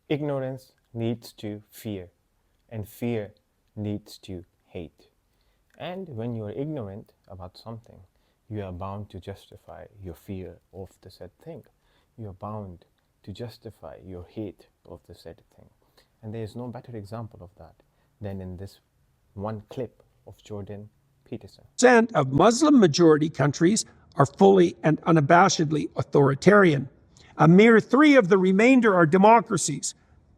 Ignorance leads to fear, and fear leads to hate. And when you are ignorant about something, you are bound to justify your fear of the said thing. You are bound to justify your hate of the said thing. And there is no better example of that than in this one clip of Jordan Peterson. Percent of Muslim majority countries are fully and unabashedly authoritarian. A mere 3 of the remainder are democracies: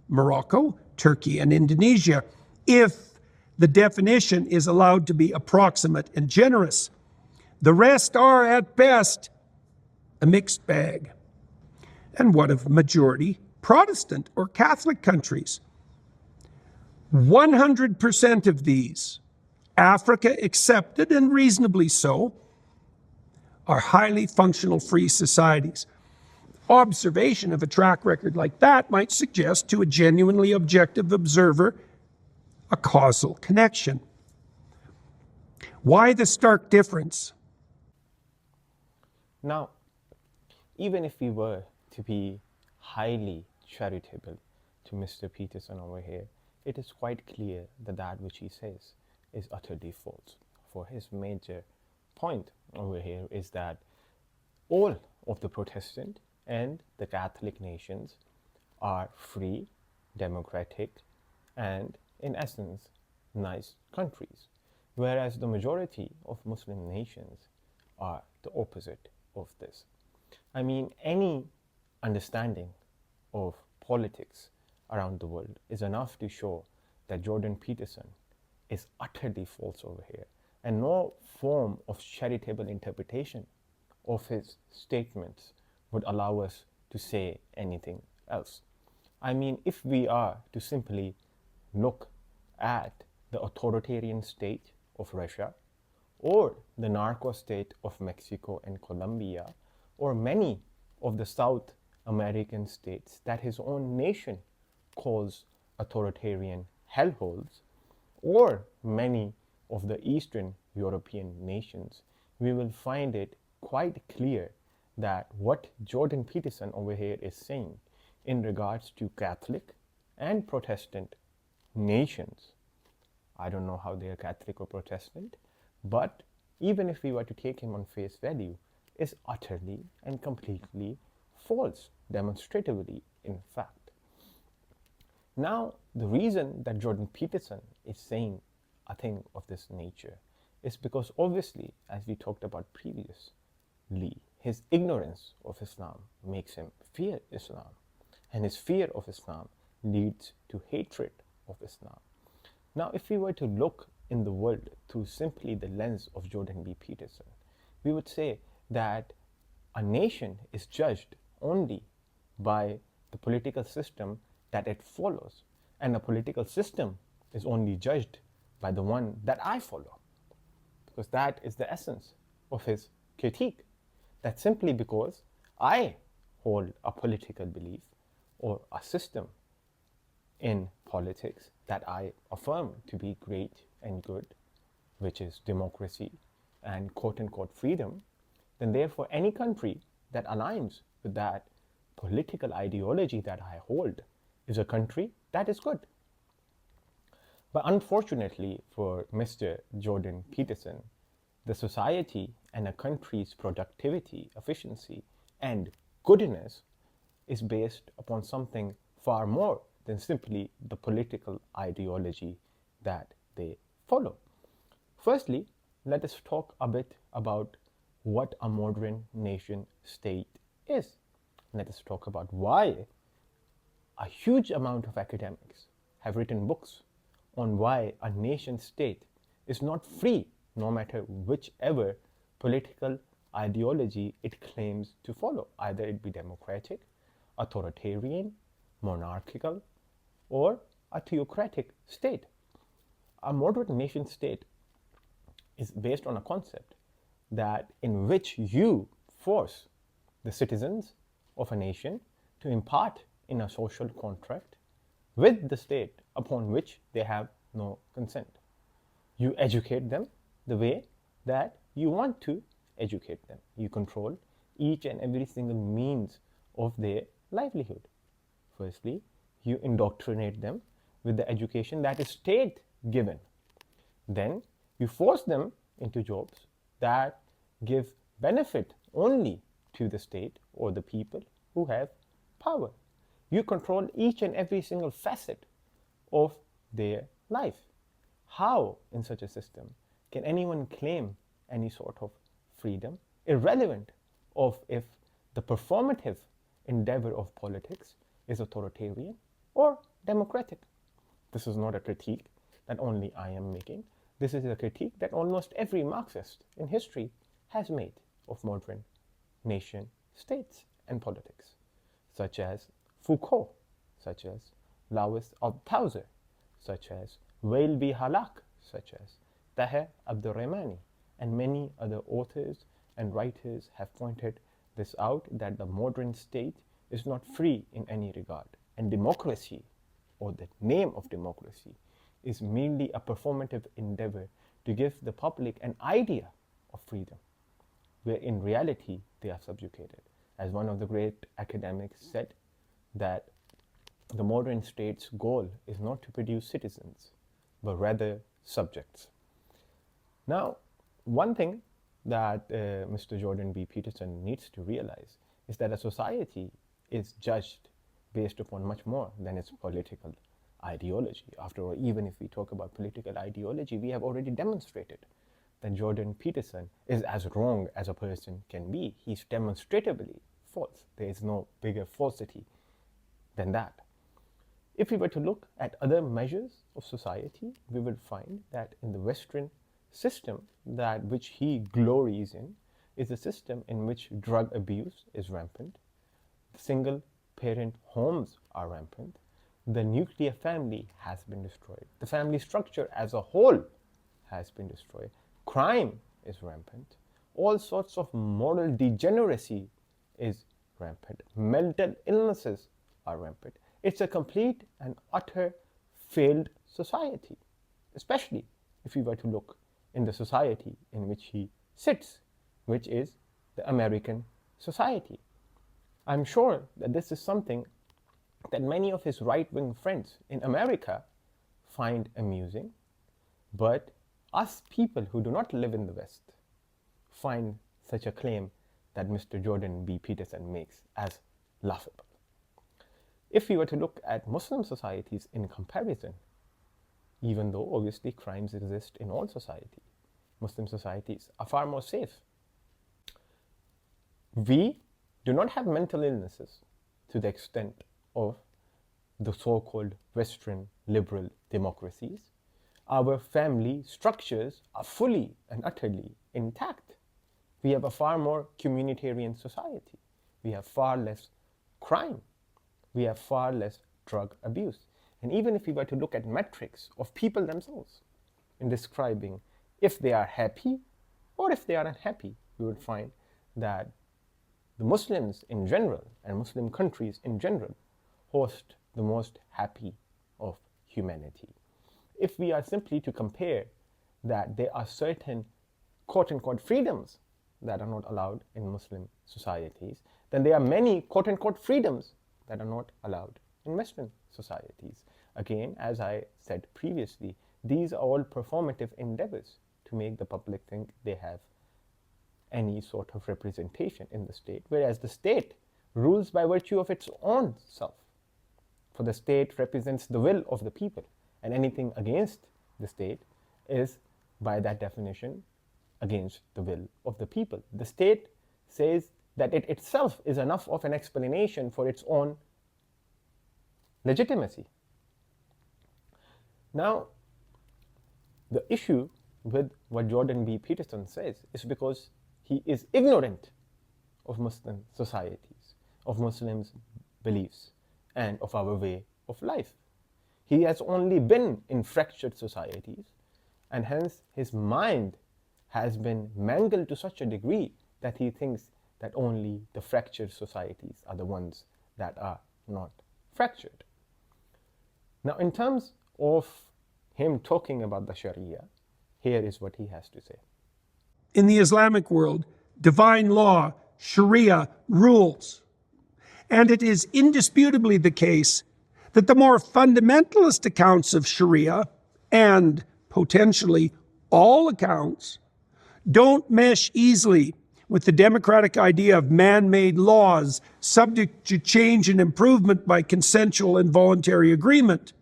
Morocco, Turkey, and Indonesia, if the definition is allowed to be approximate and generous. The rest are, at best, a mixed bag. And what of majority Protestant or Catholic countries? 100% of these, Africa accepted, and reasonably so, are highly functional free societies. Observation of a track record like that might suggest to a genuinely objective observer a causal connection. Why the stark difference? Now, even if we were to be highly charitable to Mr. Peterson over here, it is quite clear that that which he says is utterly false. For his major point over here is that all of the Protestant and the Catholic nations are free, democratic, and in essence, nice countries, whereas the majority of Muslim nations are the opposite of this. I mean, any understanding of politics around the world is enough to show that Jordan Peterson is utterly false over here, and no form of charitable interpretation of his statements would allow us to say anything else. I mean, if we are to simply look at the authoritarian state of Russia, or the narco state of Mexico and Colombia, or many of the South American states that his own nation calls authoritarian hellholes, or many of the Eastern European nations, we will find it quite clear that what Jordan Peterson over here is saying in regards to Catholic and Protestant nations, I don't know how they are Catholic or Protestant, but even if we were to take him on face value, is utterly and completely false, demonstratively, in fact. Now, the reason that Jordan Peterson is saying a thing of this nature is because obviously, as we talked about previously, his ignorance of Islam makes him fear Islam, and his fear of Islam leads to hatred of Islam. Now, if we were to look in the world through simply the lens of Jordan B. Peterson, we would say that a nation is judged only by the political system that it follows, and a political system is only judged by the one that I follow, because that is the essence of his critique. That simply because I hold a political belief or a system in politics that I affirm to be great and good, which is democracy and quote-unquote freedom, then therefore any country that aligns with that political ideology that I hold is a country that is good. But unfortunately for Mr. Jordan Peterson, the society and a country's productivity, efficiency, and goodness is based upon something far more than simply the political ideology that they follow. Firstly, let us talk a bit about what a modern nation state is. Let us talk about why a huge amount of academics have written books on why a nation state is not free, no matter whichever political ideology it claims to follow, either it be democratic, authoritarian, monarchical, or a theocratic state. A modern nation state is based on a concept that in which you force the citizens of a nation to impart in a social contract with the state upon which they have no consent. You educate them the way that you want to educate them. You control each and every single means of their livelihood. Firstly, you indoctrinate them with the education that is state given. Then you force them into jobs that give benefit only to the state or the people who have power. You control each and every single facet of their life. How, in such a system, can anyone claim any sort of freedom, irrelevant of if the performative endeavor of politics is authoritarian or democratic? This is not a critique that only I am making. This is a critique that almost every Marxist in history has made of modern nation states and politics, such as Foucault, such as Louis Althusser, such as Wael B. Halak, such as Tahir Abdurrahmani, and many other authors and writers have pointed this out, that the modern state is not free in any regard, and democracy, or the name of democracy, is merely a performative endeavor to give the public an idea of freedom, where in reality they are subjugated. As one of the great academics said, that the modern state's goal is not to produce citizens, but rather subjects. Now, one thing that Mr. Jordan B. Peterson needs to realize is that a society is judged based upon much more than its political ideology. After all, even if we talk about political ideology, we have already demonstrated that Jordan Peterson is as wrong as a person can be. He's demonstratively false. There is no bigger falsity than that. If we were to look at other measures of society, we would find that in the Western system, that which he glories in, is a system in which drug abuse is rampant, single parent homes are rampant, the nuclear family has been destroyed, the family structure as a whole has been destroyed, crime is rampant, all sorts of moral degeneracy is rampant, mental illnesses are rampant. It's a complete and utter failed society, especially if we were to look in the society in which he sits, which is the American society. I'm sure that this is something that many of his right-wing friends in America find amusing, but us people who do not live in the West find such a claim that Mr. Jordan B. Peterson makes as laughable. If we were to look at Muslim societies in comparison, even though obviously crimes exist in all society, Muslim societies are far more safe. We do not have mental illnesses to the extent of the so-called Western liberal democracies. Our family structures are fully and utterly intact. We have a far more communitarian society. We have far less crime. We have far less drug abuse. And even if we were to look at metrics of people themselves in describing if they are happy or if they are unhappy, we would find that the Muslims in general and Muslim countries in general host the most happy of humanity. If we are simply to compare that there are certain quote-unquote freedoms that are not allowed in Muslim societies, then there are many quote-unquote freedoms that are not allowed in Western societies. Again, as I said previously, these are all performative endeavors to make the public think they have any sort of representation in the state, whereas the state rules by virtue of its own self. For the state represents the will of the people, and anything against the state is, by that definition, against the will of the people. The state says that it itself is enough of an explanation for its own legitimacy. Now, the issue with what Jordan B. Peterson says is because he is ignorant of Muslim societies, of Muslims' beliefs, and of our way of life. He has only been in fractured societies, and hence his mind has been mangled to such a degree that he thinks that only the fractured societies are the ones that are not fractured. Now, in terms of him talking about the Shariah, here is what he has to say. In the Islamic world, divine law, Shariah, rules. And it is indisputably the case that the more fundamentalist accounts of Sharia, and potentially all accounts, don't mesh easily with the democratic idea of man-made laws subject to change and improvement by consensual and voluntary agreement.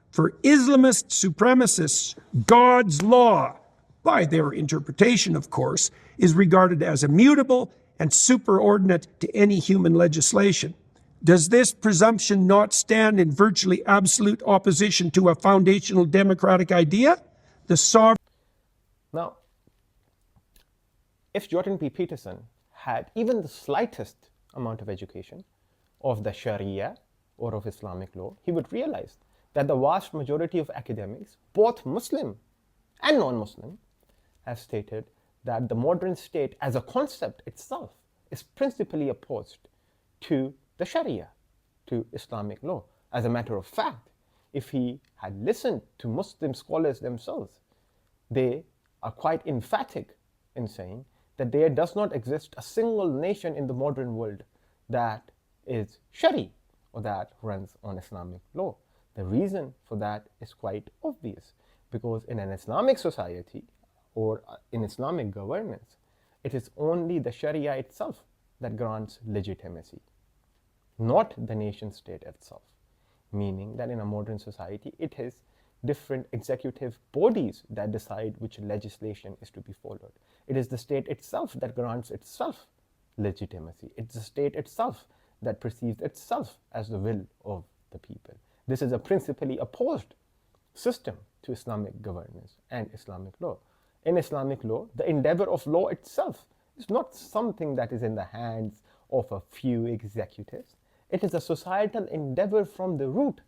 For Islamist supremacists, God's law, by their interpretation of course, is regarded as immutable and superordinate to any human legislation. Does this presumption not stand in virtually absolute opposition to a foundational democratic idea? The sovereign... Now, if Jordan P. Peterson had even the slightest amount of education of the Shariah or of Islamic law, he would realize that the vast majority of academics, both Muslim and non-Muslim, have stated that the modern state as a concept itself is principally opposed to the Sharia, to Islamic law. As a matter of fact, if he had listened to Muslim scholars themselves, they are quite emphatic in saying that there does not exist a single nation in the modern world that is Shari or that runs on Islamic law. The reason for that is quite obvious, because in an Islamic society or in Islamic governance, it is only the Sharia itself that grants legitimacy, not the nation state itself. Meaning that in a modern society, it is different executive bodies that decide which legislation is to be followed. It is the state itself that grants itself legitimacy. It's the state itself that perceives itself as the will of the people. This is a principally opposed system to Islamic governance and Islamic law. In Islamic law, the endeavor of law itself is not something that is in the hands of a few executives. It is a societal endeavor from the root.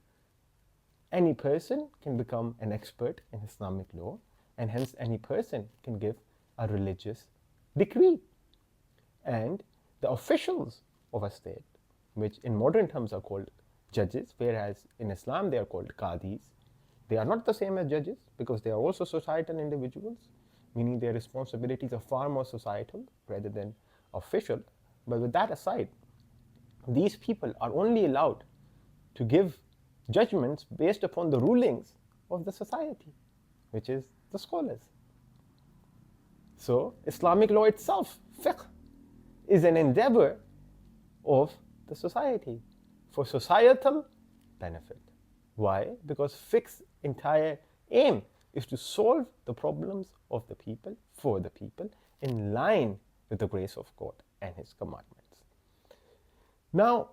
Any person can become an expert in Islamic law, and hence any person can give a religious decree. And the officials of a state, which in modern terms are called judges, whereas in Islam they are called qadis, they are not the same as judges because they are also societal individuals, meaning their responsibilities are far more societal rather than official. But with that aside, these people are only allowed to give judgments based upon the rulings of the society, which is the scholars. So Islamic law itself, fiqh, is an endeavor of the society for societal benefit. Why? Because fiqh's entire aim is to solve the problems of the people, for the people, in line with the grace of God and His commandments. Now,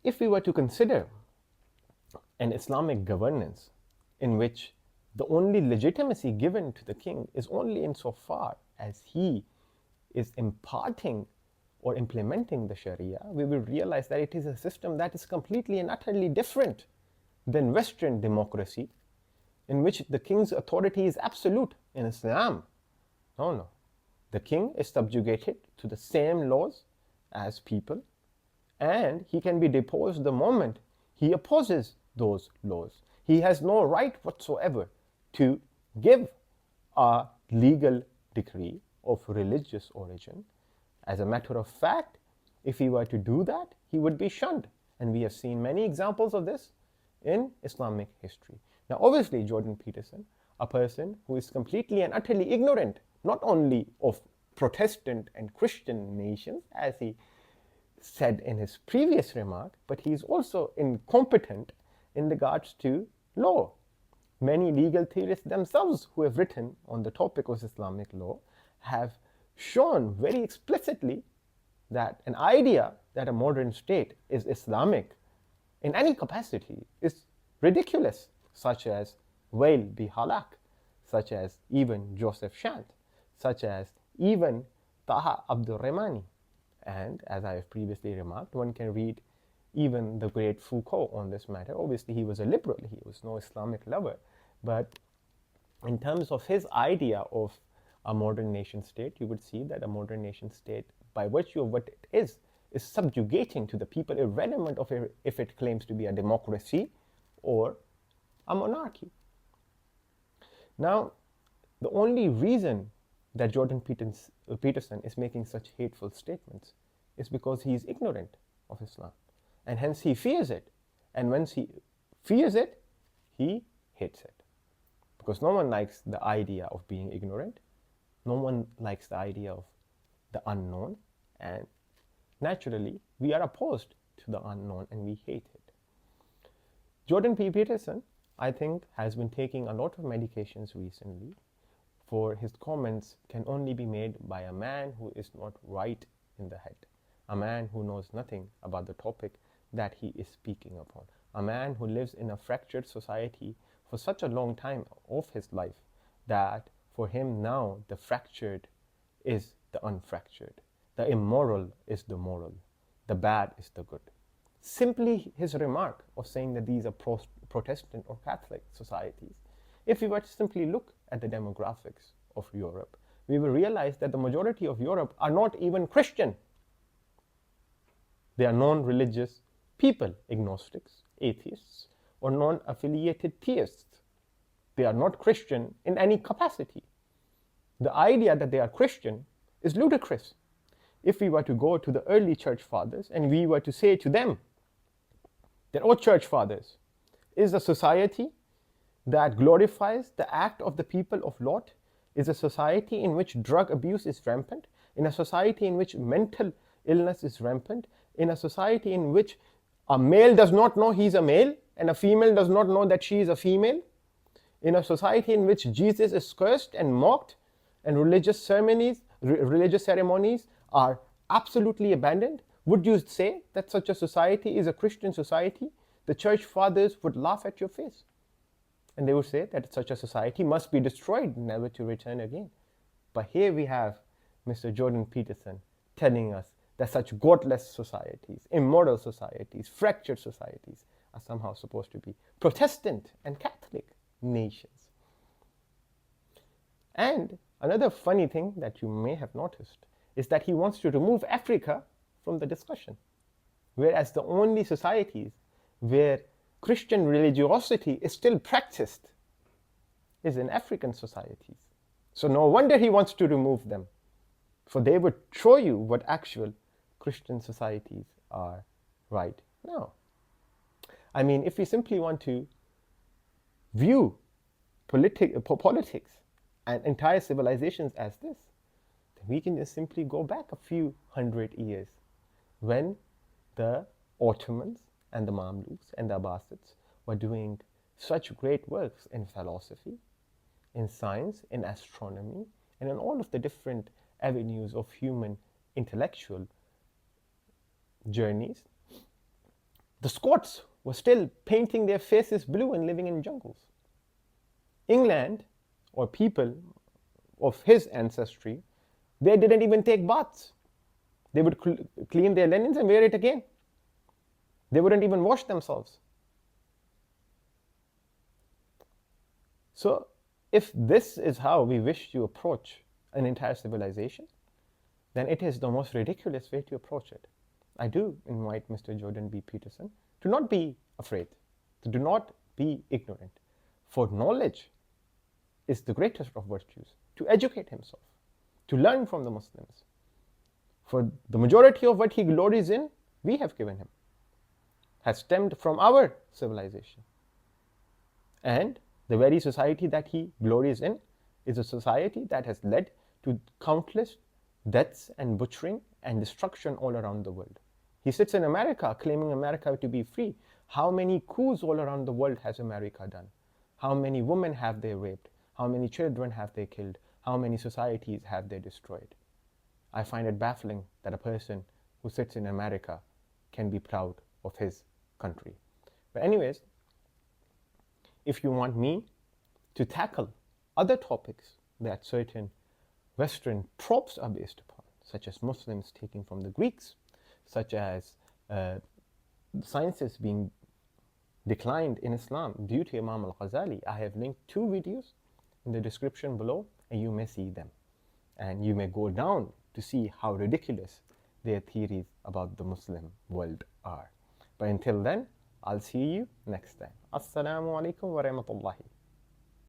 if we were to consider an Islamic governance in which the only legitimacy given to the king is only insofar as he is imparting or implementing the Sharia, we will realize that it is a system that is completely and utterly different than Western democracy, in which the king's authority is absolute. In Islam, no. The king is subjugated to the same laws as people, and he can be deposed the moment he opposes those laws. He has no right whatsoever to give a legal decree of religious origin. As a matter of fact, if he were to do that, he would be shunned. And we have seen many examples of this in Islamic history. Now, obviously, Jordan Peterson, a person who is completely and utterly ignorant, not only of Protestant and Christian nations, as he said in his previous remark, but he is also incompetent in regards to law. Many legal theorists themselves who have written on the topic of Islamic law have shown very explicitly that an idea that a modern state is Islamic in any capacity is ridiculous, such as Wail B. Halak, such as even Joseph Shant, such as even Taha Abdur Rahmani. And as I have previously remarked, one can read even the great Foucault on this matter. Obviously, he was a liberal, he was no Islamic lover, but in terms of his idea of a modern nation state, you would see that a modern nation state, by virtue of what it is subjugating to the people, irrelevant of if it claims to be a democracy or a monarchy. Now, the only reason that Jordan Peterson is making such hateful statements is because he is ignorant of Islam, and hence he fears it. And once he fears it, he hates it. Because no one likes the idea of being ignorant. No one likes the idea of the unknown. And naturally, we are opposed to the unknown and we hate it. Jordan P. Peterson, I think, has been taking a lot of medications recently, for his comments can only be made by a man who is not right in the head, a man who knows nothing about the topic that he is speaking upon, a man who lives in a fractured society for such a long time of his life that for him now the fractured is the unfractured, the immoral is the moral, the bad is the good. Simply his remark of saying that these are Protestant or Catholic societies, if we were to simply look at the demographics of Europe, we will realize that the majority of Europe are not even Christian. They are non-religious people, agnostics, atheists, or non-affiliated theists. They are not Christian in any capacity. The idea that they are Christian is ludicrous. If we were to go to the early church fathers and we were to say to them that, "Oh, church fathers, is a society that glorifies the act of the people of Lot, is a society in which drug abuse is rampant, in a society in which mental illness is rampant, in a society in which a male does not know he's a male and a female does not know that she is a female, in a society in which Jesus is cursed and mocked and religious ceremonies are absolutely abandoned, would you say that such a society is a Christian society?" The church fathers would laugh at your face. And they would say that such a society must be destroyed, never to return again. But here we have Mr. Jordan Peterson telling us that such godless societies, immoral societies, fractured societies are somehow supposed to be Protestant and Catholic nations. And another funny thing that you may have noticed is that he wants to remove Africa from the discussion, whereas the only societies where Christian religiosity is still practiced is in African societies. So no wonder he wants to remove them, for they would show you what actual Christian societies are right now. I mean, if we simply want to view politics and entire civilizations as this, then we can just simply go back a few hundred years when the Ottomans and the Mamluks and the Abbasids were doing such great works in philosophy, in science, in astronomy, and in all of the different avenues of human intellectual journeys. The Scots were still painting their faces blue and living in jungles. England, or people of his ancestry, they didn't even take baths. They would clean their linens and wear it again. They wouldn't even wash themselves. So if this is how we wish to approach an entire civilization, then it is the most ridiculous way to approach it. I do invite Mr. Jordan B. Peterson to not be afraid, to do not be ignorant, for knowledge is the greatest of virtues, to educate himself, to learn from the Muslims. For the majority of what he glories in, we have given him, has stemmed from our civilization. And the very society that he glories in is a society that has led to countless deaths and butchering and destruction all around the world. He sits in America claiming America to be free. How many coups all around the world has America done? How many women have they raped? How many children have they killed? How many societies have they destroyed? I find it baffling that a person who sits in America can be proud of his country. But anyways, if you want me to tackle other topics that certain Western tropes are based upon, such as Muslims taking from the Greeks, such as sciences being declined in Islam due to Imam al-Ghazali, I have linked 2 videos in the description below, and you may see them. And you may go down to see how ridiculous their theories about the Muslim world are. But until then, I'll see you next time. Assalamu alaikum wa rahmatullahi.